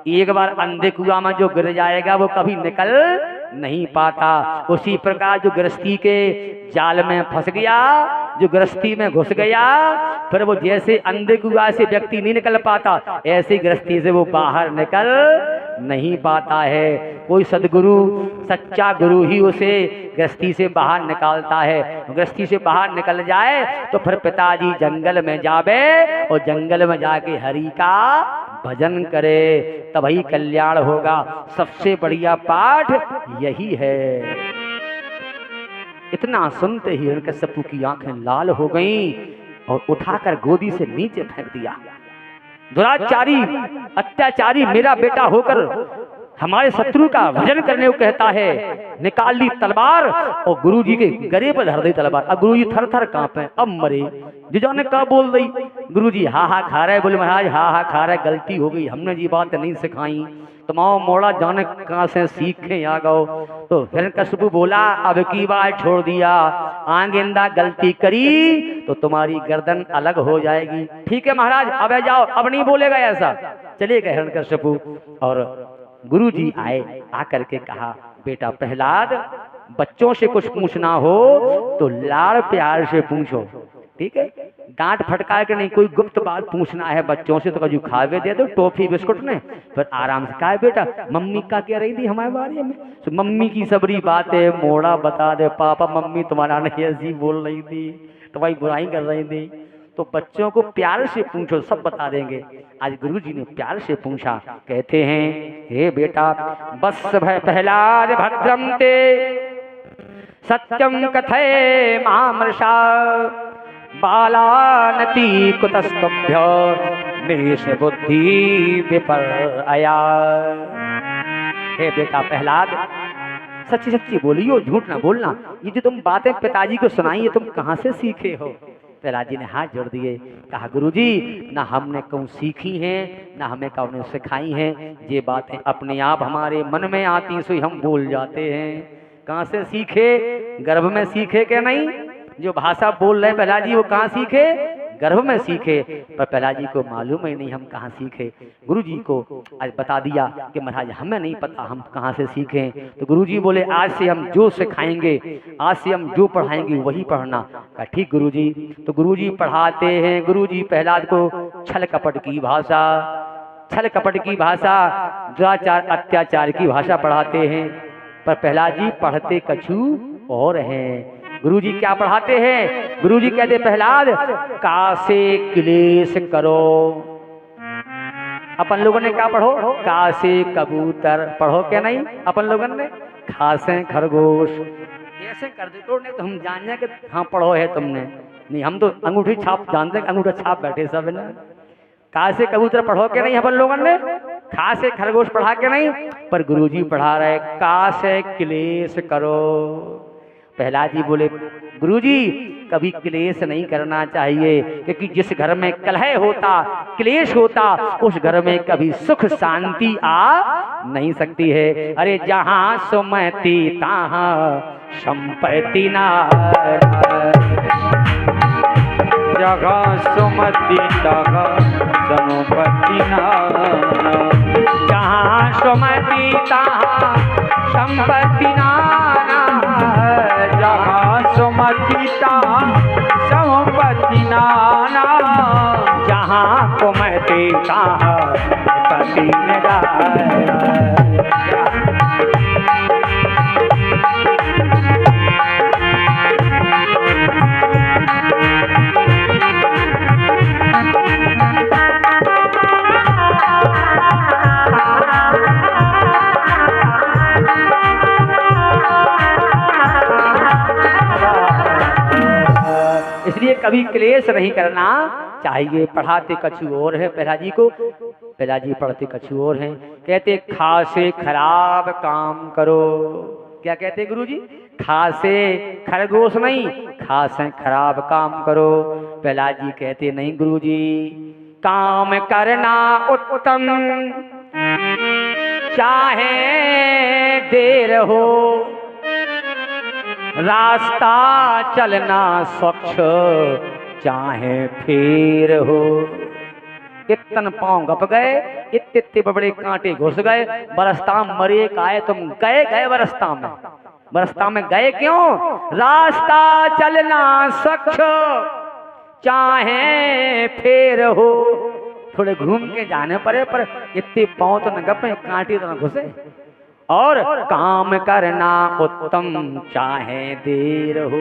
एक बार अंधे कुआं में जो गिर जाएगा वो कभी निकल नहीं पाता। उसी प्रकार जो गृहस्थी के जाल में फंस गया, जो गृहस्थी में घुस गया, फिर वो जैसे अंधे कुआं से व्यक्ति नहीं निकल पाता, ऐसे गृहस्थी से वो बाहर निकल नहीं पाता है। कोई सदगुरु, सच्चा गुरु ही उसे गृहस्थी से बाहर निकालता है। गृहस्थी से बाहर निकल जाए तो फिर पिताजी जंगल में जावे और जंगल में जाके हरि का भजन करे, तभी कल्याण होगा। सबसे बढ़िया पाठ यही है। इतना सुनते ही हिरण्यकश्यप की आंखें लाल हो गईं और उठाकर गोदी से नीचे फेंक दिया। दुराचारी, अत्याचारी मेरा बेटा होकर हमारे शत्रु का भजन करने को कहता है। निकाल ली तलवार और गुरुजी के गले पर धर दी तलवार। अब गुरुजी थर थर कांपे, अब मरे। जिजो ने कहा बोल दी, गुरुजी हा हा खा रहे। बोले महाराज हा हा खा रहे, गलती हो गई, हमने जी बात नहीं सिखाई। तमाओ मोड़ा जाने कहां से सीखे आ गओ। तो हिरण्यकश्यप बोला अब की बार छोड़ दिया, आगेंदा गलती करी तो तुम्हारी गर्दन अलग हो जाएगी। ठीक है महाराज अब जाओ, अब नहीं बोलेगा ऐसा। चले गए हिरण्यकश्यप और गुरुजी आए, आकर के कहा बेटा प्रहलाद, बच्चों से कुछ पूछना हो तो लाड़ प्यार से पूछो, ठीक है, डांट फटका के नहीं। कोई गुप्त बात पूछना है बच्चों से तो कजू खावे दे दो, टॉफी बिस्कुट ने, फिर आराम से। कहा बेटा मम्मी का कह रही थी हमारे बारे में, तो मम्मी की सबरी बातें मोड़ा बता दे। पापा मम्मी तुम्हारा नहीं ऐसी बोल रही थी, तुम्हारी बुराई कर रही थी। तो बच्चों को प्यार से पूछो, सब बता देंगे। आज गुरुजी ने प्यार से पूछा, कहते हैं हे बेटा, बस भय प्रहलाद भद्रम ते सत्यम कथय मामृषा बालानति कुतस्तभ्य मेष बुद्धि विपर्या। हे बेटा प्रहलाद, सच्ची सच्ची बोलियो, झूठ ना बोलना। ये जो तुम बातें पिताजी को सुनाई है तुम कहाँ से सीखे हो? प्रहलाद जी ने हाथ जोड़ दिए, कहा गुरुजी ना हमने कहूँ सीखी हैं ना हमें कहूँ सिखाई हैं, ये बातें अपने आप हमारे मन में आती सो हम बोल जाते हैं। कहाँ से सीखे? गर्भ में सीखे क्या नहीं? जो भाषा बोल रहे प्रहलाद जी वो कहाँ सीखे? गर्भ में सीखे। पर प्रहलाद जी को मालूम ही नहीं हम कहाँ सीखे। गुरुजी को आज बता दिया कि महाराज हमें नहीं पता हम कहाँ से सीखे। तो गुरुजी बोले आज से हम जो सिखाएंगे, आज से हम जो पढ़ाएंगे वही पढ़ना। कहा ठीक गुरुजी। तो गुरुजी पढ़ाते हैं। गुरुजी प्रहलाद को छल कपट की भाषा, छल कपट की भाषा, दुराचार अत्याचार की भाषा पढ़ाते हैं। पर प्रहलाद जी पढ़ते कछु और हैं। गुरुजी क्या पढ़ाते हैं? गुरुजी कहते प्रहलाद कासे क्लेश करो। अपन लोगों ने क्या पढ़ो? कासे कबूतर पढ़ो क्या नहीं? अपन लोगों ने खासे खरगोश ऐसे कर दे तो नहीं तो हम जान जाए कि हाँ पढ़ो है तुमने। नहीं हम तो अंगूठी छाप जानते हैं, अंगूठा छाप बैठे सब ना। कासे कबूतर पढ़ो के नहीं अपन लोगों ने? खासे खरगोश पढ़ा के नहीं। पर गुरुजी पढ़ा रहे कासे क्लेश करो। प्रहलाद जी बोले गुरुजी कभी क्लेश नहीं करना चाहिए, क्योंकि जिस घर में कलह होता, क्लेश होता, उस घर में कभी सुख शांति आ नहीं सकती है। अरे जहां सुमति तहां संपत्ति ना, जगह सुमति तगह संपत्ति ना, जहां सुमति तहां संपत्ति ना, जहाँ सुमति तहाँ संपत्ति नाना, जहाँ कुमति तहाँ पति इसलिए कभी क्लेश नहीं करना चाहिए। पढ़ाते कछु और है प्रहलाद जी को, प्रहलाद जी पढ़ते कछु और हैं। कहते खासे खराब काम करो। क्या कहते गुरुजी? खासे खरगोश नहीं, खासे खराब काम करो। प्रहलाद जी कहते नहीं गुरुजी, काम करना उत्तम चाहे देर हो, रास्ता चलना स्वच्छ चाहे फेर हो। इतन पांव गप गए इतने इतने बड़े कांटे घुस गए। बरसता मरे काए तुम गए गए बरसता में। बरसता में गए क्यों? रास्ता चलना सख्त चाहे फेर हो। थोड़े घूम के जाने पड़े, पर इतने पाँव तो न गपे, कांटे तो न घुसे। और काम करना उत्तम चाहे देर हो।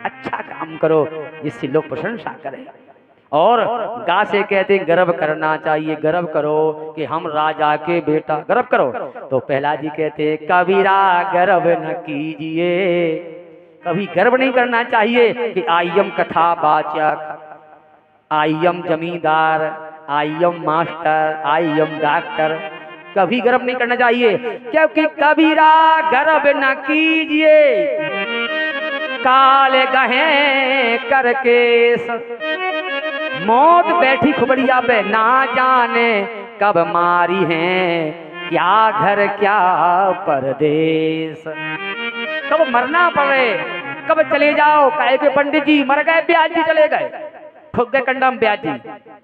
अच्छा काम करो जिससे लोग प्रशंसा करें। और गा से कहते गर्व करना चाहिए, गर्व करो कि हम राजा के बेटा, गर्व करो। तो पहला जी कहते कबीरा गर्व न कीजिए, कभी गर्व नहीं करना चाहिए कि आईएम कथा वाचक, आईएम जमींदार, आईएम मास्टर, आईएम डॉक्टर, कभी गर्व नहीं करना चाहिए। क्योंकि कबीरा गर्व न कीजिए, काल गहे करके मौत बैठी खुबड़िया पे, ना जाने कब मारी है, क्या घर क्या परदेश। कब मरना पड़े, कब चले जाओ। काहे के पंडित जी मर गए, ब्याज जी चले गए, ठुक गए कंडम ब्याज जी।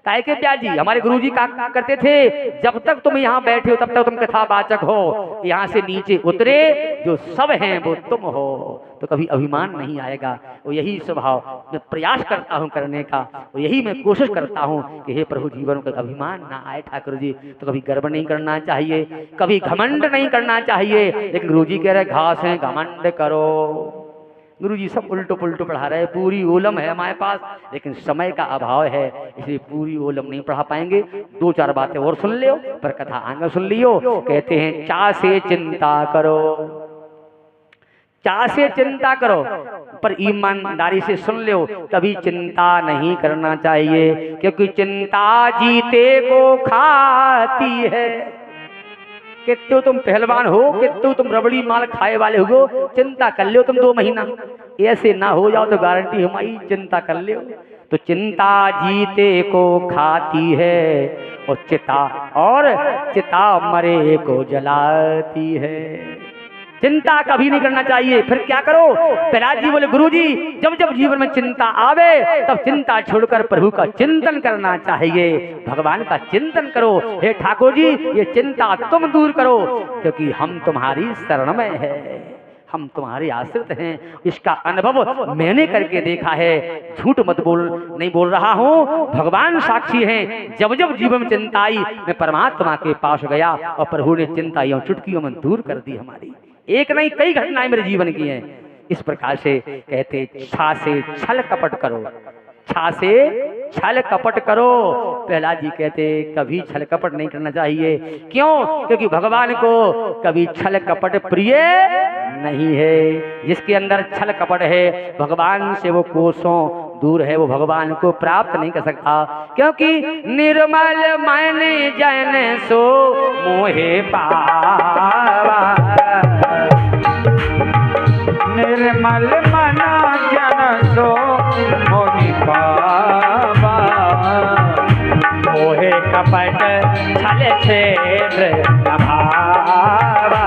काहे के ब्याज जी? हमारे गुरुजी कहा करते थे जब तक तुम यहाँ बैठे हो तब तक तुम कथावाचक हो, यहाँ से नीचे उतरे जो सब हैं वो तुम हो, तो कभी अभिमान नहीं आएगा। वो यही स्वभाव मैं प्रयास करता हूँ करने का, वो यही मैं कोशिश करता हूँ कि हे प्रभु जीवन का अभिमान ना आए ठाकुर जी। तो कभी गर्व नहीं करना चाहिए, कभी घमंड नहीं करना चाहिए। लेकिन गुरुजी कह रहे घास है घमंड करो। गुरुजी सब उल्टो पुल्टो पढ़ा रहे हैं, पूरी ओलम है हमारे पास, लेकिन समय का अभाव है इसलिए पूरी ओलम नहीं पढ़ा पाएंगे। दो चार बातें और सुन लियो, पर कथा आगे सुन लियो। कहते हैं चा से चिंता करो, चा से चिंता करो, पर ईमानदारी से सुन लो, कभी चिंता नहीं करना चाहिए, क्योंकि चिंता जीते को खाती है। कितने तुम पहलवान हो, कितने तुम रबड़ी माल खाए वाले हो, चिंता कर लो तुम 2 महीना, ऐसे ना हो जाओ तो गारंटी हमारी, चिंता कर लो। तो चिंता जीते को खाती है और चिता मरे को जलाती है। चिंता कभी नहीं करना चाहिए। फिर क्या करो? प्रहलाद जी बोले गुरुजी जब जब जीवन में चिंता आवे तब चिंता छोड़कर प्रभु का चिंतन करना चाहिए, भगवान का चिंतन करो। हे ठाकुर जी ये चिंता तुम दूर करो, क्योंकि हम तुम्हारी शरण में है, हम तुम्हारे आश्रित हैं। इसका अनुभव मैंने करके देखा है, झूठ मत बोल, नहीं बोल रहा हूँ, भगवान साक्षी हैं। जब जब जीवन में चिंता आई मैं परमात्मा के पास गया और प्रभु ने चिंता यूं चुटकियों में दूर कर दी हमारी। एक नहीं कई घटनाएं मेरे जीवन की हैं। इस प्रकार से कहते छा से छल कपट करो, छा से छल कपट करो। प्रहलाद जी कहते कभी छल कपट नहीं करना चाहिए। क्यों? क्योंकि भगवान को कभी छल कपट प्रिय नहीं है। जिसके अंदर छल कपट है भगवान से वो कोसों दूर है, वो भगवान को प्राप्त नहीं कर सकता। क्योंकि निर्मल मन जन सो मोहे पावा, निर्मल मना जन सो मोहि पावा, मोहे कपट छल छेद्र भावा,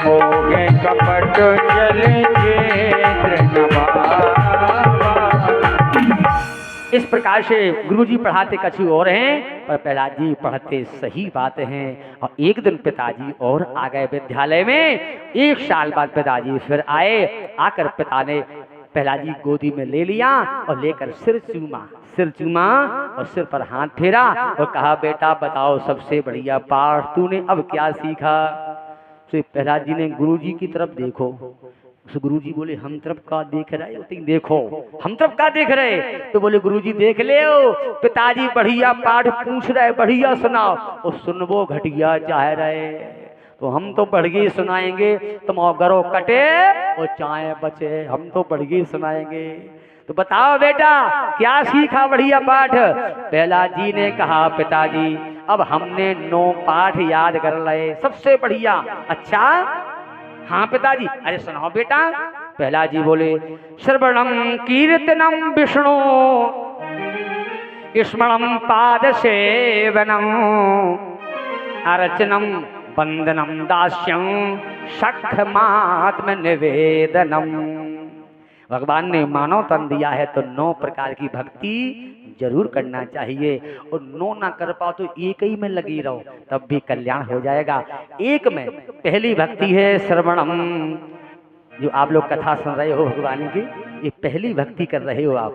मोहे कपट जल छेद्र भावा। इस प्रकार से गुरुजी पढ़ाते कछु और हैं, पर प्रहलाद जी पढ़ते सही बात हैं। और एक दिन पिताजी और आ गए विद्यालय में। 1 साल बाद पिताजी फिर आए। आकर पिता ने प्रहलाद जी गोदी में ले लिया और लेकर सिर चूमा और सिर पर हाथ फेरा और कहा बेटा बताओ सबसे बढ़िया पाठ तूने अब क्या सीखा। तो प्रहलाद जी ने गुरुजी की तरफ देखो। तो गुरुजी बोले हम तरफ का देख रहे हो? देखो हम तरफ का देख रहे। तो बोले गुरुजी देख ले पिताजी बढ़िया पाठ पूछ रहे, बढ़िया सुनाओ। और सुनबो घटिया चाह रहे, तो हम तो बढ़िया सुनाएंगे, तुम गरो कटे और चाय बचे, हम तो बढ़िया सुनाएंगे। तो बताओ बेटा क्या सीखा बढ़िया पाठ? प्रहलाद जी ने कहा पिताजी अब हमने 9 पाठ याद कर लिए, सबसे बढ़िया। अच्छा हाँ पिताजी, अरे सुनाओ बेटा। प्रहलाद जी बोले श्रवणम कीर्तनम विष्णु स्मरणम पाद सेवनम अर्चनम वंदनम दास्यम सख्यमात्म निवेदनम। भगवान ने मानव तन दिया है तो 9 प्रकार की भक्ति जरूर करना चाहिए। और नो ना कर पाओ तो एक ही में लगी रहो, तब भी कल्याण हो जाएगा। एक में पहली भक्ति है श्रवणम, जो आप लोग कथा सुन रहे हो भगवान की, ये पहली भक्ति कर रहे हो, आप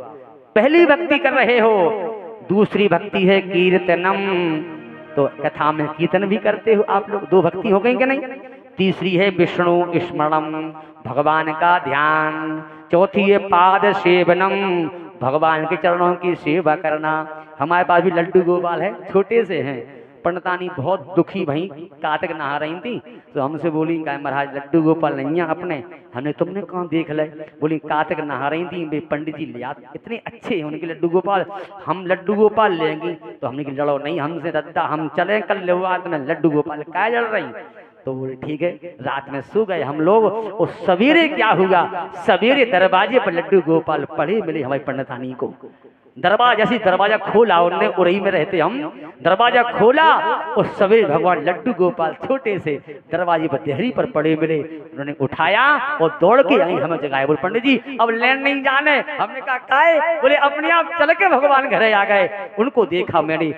पहली भक्ति कर रहे हो। दूसरी भक्ति है कीर्तनम, तो कथा में कीर्तन भी करते हो आप लोग, दो भक्ति हो गई कि नहीं। तीसरी है विष्णु स्मरणम, भगवान का ध्यान। चौथी है पाद सेवनम, भगवान के चरणों की सेवा करना। हमारे पास भी लड्डू गोपाल है, छोटे से हैं। पंडितानी बहुत दुखी भई, कार्तिक नहा रही थी तो हमसे बोली गाय महाराज लड्डू गोपाल नहीं है अपने। हमने तुमने कहाँ देख ले, बोली कार्तिक नहा रही थी, वे पंडित जी ले आते, इतने अच्छे हैं उनके लड्डू गोपाल, हम लड्डू गोपाल लेंगे। तो हमने कि लड़ो नहीं हमसे दादा, हम चले कल ले में लड्डू गोपाल क्या लड़ रही। तो बोले ठीक है, रात में सो गए हम लोग। और सवेरे क्या हुआ, सवेरे दरवाजे पर लड्डू गोपाल पड़े मिले हमारी पंडितानी को। दरवाजा जैसे दरवाजा खोला, उनने उरई में रहते हम, दरवाजा खोला और सवेरे भगवान लड्डू गोपाल छोटे से दरवाजे पर देहरी पर पड़े मिले। उन्होंने उठाया और दौड़ के आई हमें जगाए। बोले पंडित जी अब लेन नहीं जाने। हमने कहा काहे, बोले अपने आप चल के भगवान घरे आ गए। उनको देखा मैंने,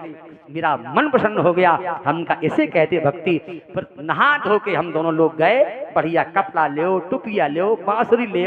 मेरा मन प्रसन्न हो गया। हम का ऐसे कहते भक्ति पर। नहा धो के हम दोनों लोग गए, बढ़िया कपड़ा ले, टुपिया ले, बांसुरी ले,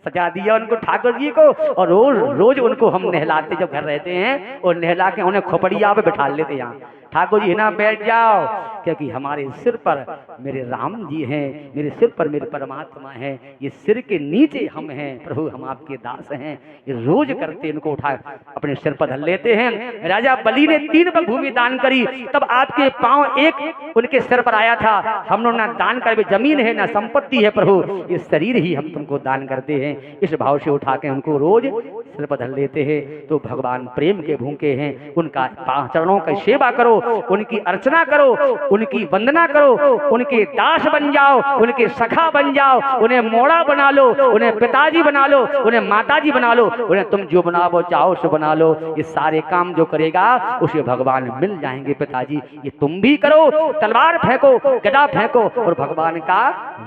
सजा दिया उनको ठाकुर जी को। और रोज रोज उनको हम नहलाते, जब घर रहते हैं और नहला के उन्हें खोपड़िया पे बैठा लेते। यहाँ ठाकुर जी ना बैठ जाओ, क्योंकि हमारे सिर पर मेरे राम जी हैं, मेरे सिर पर मेरे परमात्मा हैं, ये सिर के नीचे हम हैं, प्रभु हम आपके दास हैं। ये रोज करते, इनको उठा अपने सिर पर धर लेते हैं। राजा बलि ने 3 बार भूमि दान करी, तब आपके पांव एक उनके सिर पर आया था। हम लोग ना दान कर, जमीन है ना संपत्ति है प्रभु, ये शरीर ही हम तुमको दान करते हैं। इस भाव से उठा के उनको रोज सिर पर धर लेते हैं। तो भगवान प्रेम के भूखे हैं, उनका चरणों की सेवा करो, उनकी अर्चना करो, उनकी वंदना करो, उनके दास बन जाओ, उनके सखा बन जाओ, उन्हें मोड़ा बना लो, उन्हें पिताजी बना लो, उन्हें माताजी बना लो, उन्हें तुम जो बनाओ चाहो सो बना लो। ये सारे काम जो करेगा उसे भगवान मिल जाएंगे पिताजी। ये तुम भी करो, तलवार फेंको, गदा फेंको और भगवान का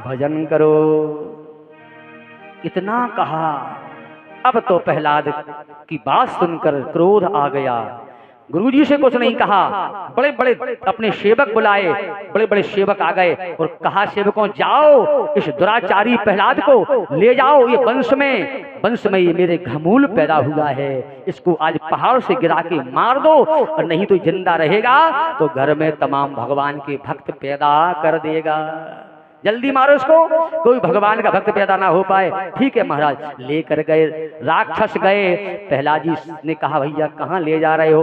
भजन करो। इतना कहा, अब तो प्रहलाद की बात सुनकर क्रोध आ गया। गुरुजी से कुछ नहीं कहा, बड़े बड़े अपने सेवक बुलाए, बड़े बड़े सेवक आ गए और कहा सेवकों जाओ इस दुराचारी प्रहलाद को ले जाओ, ये वंश में ये मेरे घमूल पैदा हुआ है, इसको आज पहाड़ से गिरा के मार दो, और नहीं तो जिंदा रहेगा तो घर में तमाम भगवान के भक्त पैदा कर देगा। जल्दी मारो इसको, कोई भगवान का भक्त पैदा ना हो पाए। ठीक है महाराज, लेकर गए। राक्षस गए, प्रहलाद जी ने कहा भैया कहाँ ले जा रहे हो।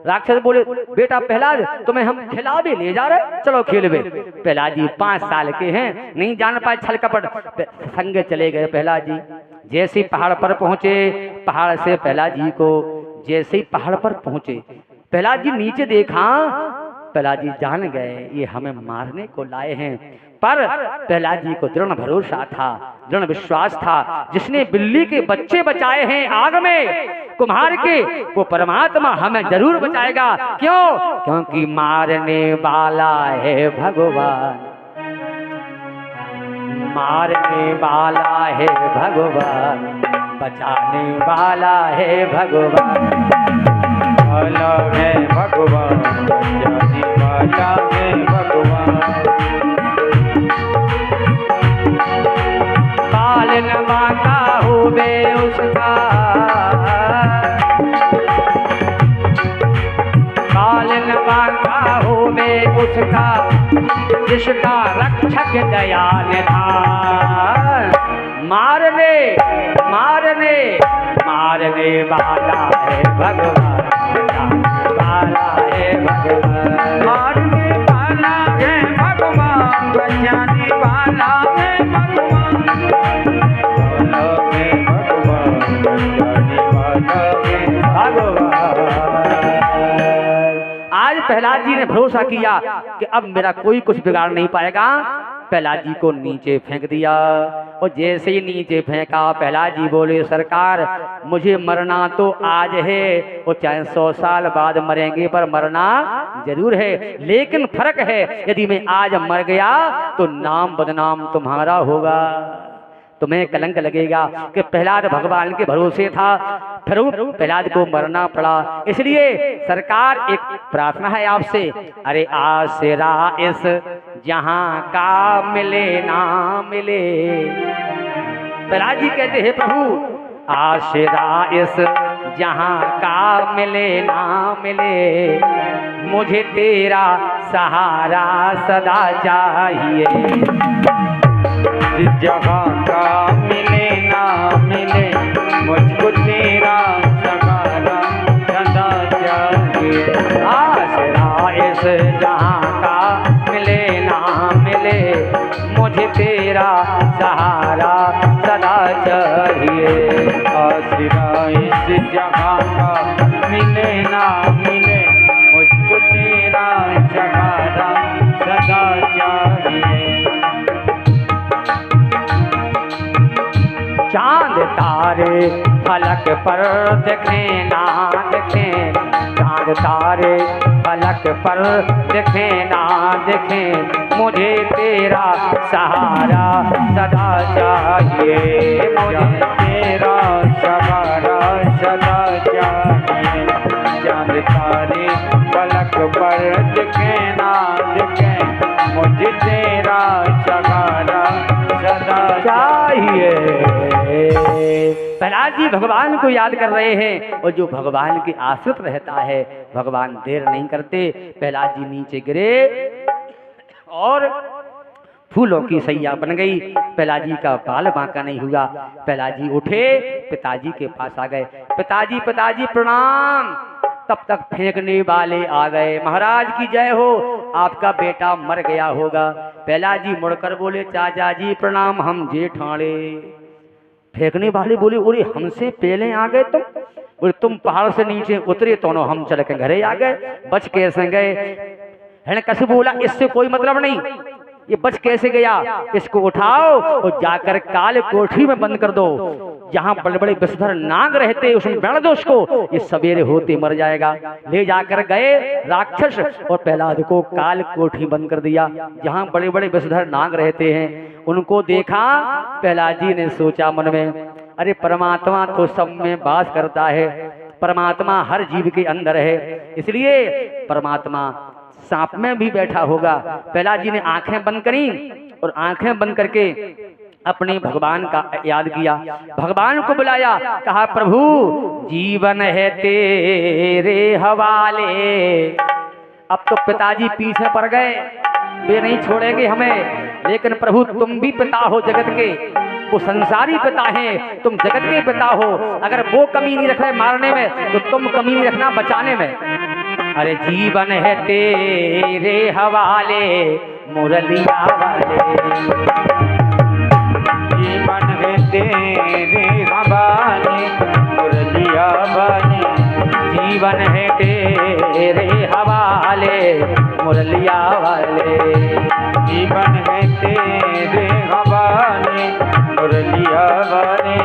राक्षस बोले बेटा प्रहलाद तुम्हें हम खिलावे ले जा रहे, चलो खेलवे। प्रहलाद जी 5 साल के हैं, नहीं जान पाए छल कपट, संग चले गए प्रहलाद जी। जैसे ही पहाड़ पर पहुंचे, पहाड़ से प्रहलाद जी को जैसे ही पहाड़ पर पहुंचे, प्रहलाद जी नीचे देखा, प्रहलाद जी जान गए ये हमें मारने को लाए हैं। पर प्रहलाद जी को दृढ़ भरोसा था, दृढ़ विश्वास था, जिसने बिल्ली के बच्चे बचाए हैं आग में कुम्हार के, वो परमात्मा हमें जरूर बचाएगा। क्यों? क्योंकि मारने वाला है भगवान, मारने वाला है भगवान, बचाने वाला है भगवान। वाला है भगवान, बचाने वाला है भगवान। पालनवा का होवे उसका, पालनवा का होवे उसका, जिसका रक्षक दयाल धार। मारने मारने मारने वाला है भगवान, बचाने वाला है भगवान। मारने वाला है भगवान, बचाने वाला है भगवान। वाला है भगवान, बचाने वाला है भगवान। आज प्रहलाद जी ने भरोसा किया कि अब मेरा कोई कुछ बिगाड़ नहीं पाएगा। प्रहलाद जी को नीचे फेंक दिया, और जैसे ही नीचे फेंका प्रहलाद जी बोले सरकार मुझे मरना तो आज है, और चाहे 100 साल बाद मरेंगे पर मरना जरूर है। लेकिन फर्क है, यदि मैं आज मर गया तो नाम बदनाम तुम्हारा होगा। तुम्हें कलंक लगेगा कि प्रहलाद भगवान के भरोसे था, फिर प्रहलाद को मरना पड़ा। इसलिए सरकार एक प्रार्थना है आपसे, अरे आसरा इस जहां का मिले ना मिले। प्रहलाद जी कहते हैं प्रभु आसरा इस जहां का मिले ना मिले, मुझे तेरा सहारा सदा चाहिए। जिस जगह का मिले ना मिले, मुझको तेरा सहारा सदा चाहिए। आसरा इस जहां का मिले ना मिले, मुझे तेरा सहारा सदा चाहिए। आसरा इस जगह का मिले ना मिले, मुझको तेरा सहारा सदा चाहिए। चांद तारे फलक पर दिखे ना दिखे, चांद तारे फलक पर दिखे ना दिखे, मुझे तेरा सहारा सदा चाहिए। मुझे तेरा सहारा सदा चाहिए। चांद तारे पलक पर दिखे ना दिखे, मुझे तेरा सहारा सदा चाहिए। प्रहलाद जी भगवान को याद कर रहे हैं, और जो भगवान के आश्रित रहता है भगवान देर नहीं करते। प्रहलाद जी नीचे गिरे और फूलों की सैया बन गई। प्रहलाद जी का बाल बांका नहीं हुआ। प्रहलाद जी उठे, पिताजी के पास आ गए। पिताजी पिताजी प्रणाम। तब तक फेंकने वाले आ गए। महाराज की जय हो, आपका बेटा मर गया होगा। प्रहलाद जी मुड़कर बोले चाचा जी प्रणाम, हम जेठाणे। फेंकने वाले बोले अरे हमसे पहले आ गए तुम? बोले तुम पहाड़ से नीचे उतरे तो न हम चल के घरे आ गए। बच कैसे गए? हिरण्यकश्यप बोला इससे कोई मतलब नहीं, ये बच कैसे गया? इसको उठाओ और जाकर काल कोठरी में बंद कर दो, जहां बड़े बड़े विषधर नाग रहते उसमें बैठ दो उसको, ये सवेरे होते मर जाएगा। ले जाकर गए राक्षस और प्रहलाद को काल कोठरी बंद कर दिया, जहां बड़े बड़े विषधर नाग रहते हैं। उनको देखा, प्रहलाद जी ने सोचा मन में अरे परमात्मा तो सब में वास करता है, परमात्मा हर जीव के अंदर है, इसलिए परमात्मा सांप में भी बैठा होगा। प्रहलाद जी ने आंखें बंद करी और आंखें बंद करके अपने भगवान का याद किया, भगवान को बुलाया, कहा प्रभु जीवन है तेरे हवाले। अब तो पिताजी पीछे पड़ गए, वे नहीं छोड़ेंगे हमें, लेकिन प्रभु तुम भी पिता हो जगत के, वो संसारी पिता हैं, तुम जगत के पिता हो। अगर वो कमी नहीं रख रहे मारने में तो तुम कमी नहीं रखना बचाने में। अरे जीवन है तेरे हवाले मुरलिया वाले, जीवन है तेरे हवाले मुरलिया वाले, जीवन है तेरे हवाले मुरलिया वाले, जीवन है तेरे हवाले मुरलिया वाले।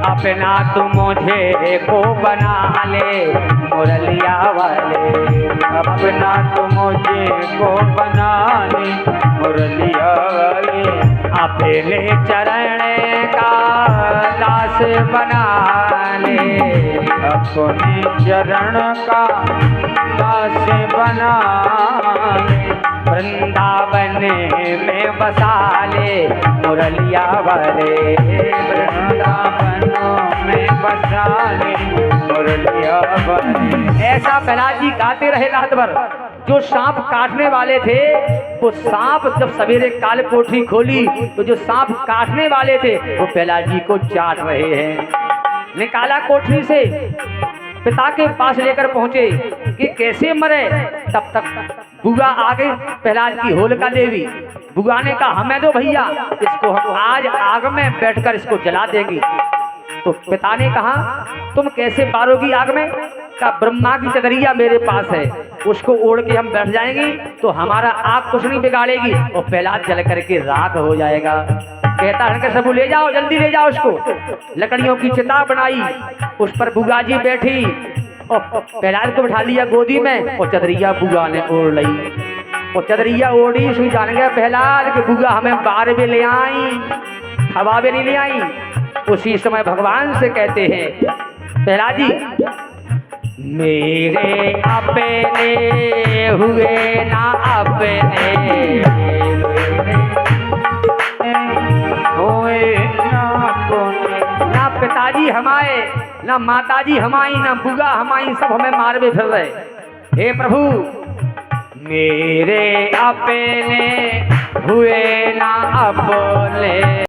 अपना तू मुझे को बना ले मुरलिया वाले, अपना तू मुझे को बना ले मुरलिया वाले। अपने चरण का दास बना ले, अपने चरण का दास बना ले। वृंदावन में बसा ले मुरलिया वाले, वृंदावनों में बसा ले मुरलिया वाले। ऐसा प्रहलाद जी गाते रहे रात भर। जो सांप काटने वाले थे वो सांप जब सवेरे काल कोठरी खोली तो जो सांप काटने वाले थे वो प्रहलाद जी को चाट रहे हैं। निकाला कोठरी से, पिता के पास लेकर पहुंचे कि कैसे मरे। तब तक बुआ आ गई प्रहलाद की होलिका देवी। बुआ ने कहा हमें दो भैया, इसको हम आज आग में बैठकर इसको जला देंगी। तो पिता ने कहा तुम कैसे पारोगी आग में? का ब्रह्मा की चदरिया मेरे पास है, उसको ओढ़ के हम बैठ जाएंगे तो हमारा आग कुछ नहीं बिगाड़ेगी और प्रहलाद जल करके राख हो जाएगा। कहता है सब ले जाओ, जल्दी ले जाओ उसको। लकड़ियों की चिता बनाई, उस पर बुआ जी बैठी और प्रहलाद को बिठा लिया गोदी में और चदरिया बुआ ने ओढ़ ली। और चदरिया ओढ़ी, सुई जान गया प्रहलाद कि बुआ हमें बार में ले आई। हवा भी नहीं ले आई। उसी समय भगवान से कहते हैं प्रहलाद जी, मेरे अपने हुए ना अपने हुए ना अपने, ना पिताजी हमारे, ना माताजी हमारी, ना बुआ हमारी, सब हमें मारवे फिर रहे। हे प्रभु, मेरे अपने हुए ना अपने।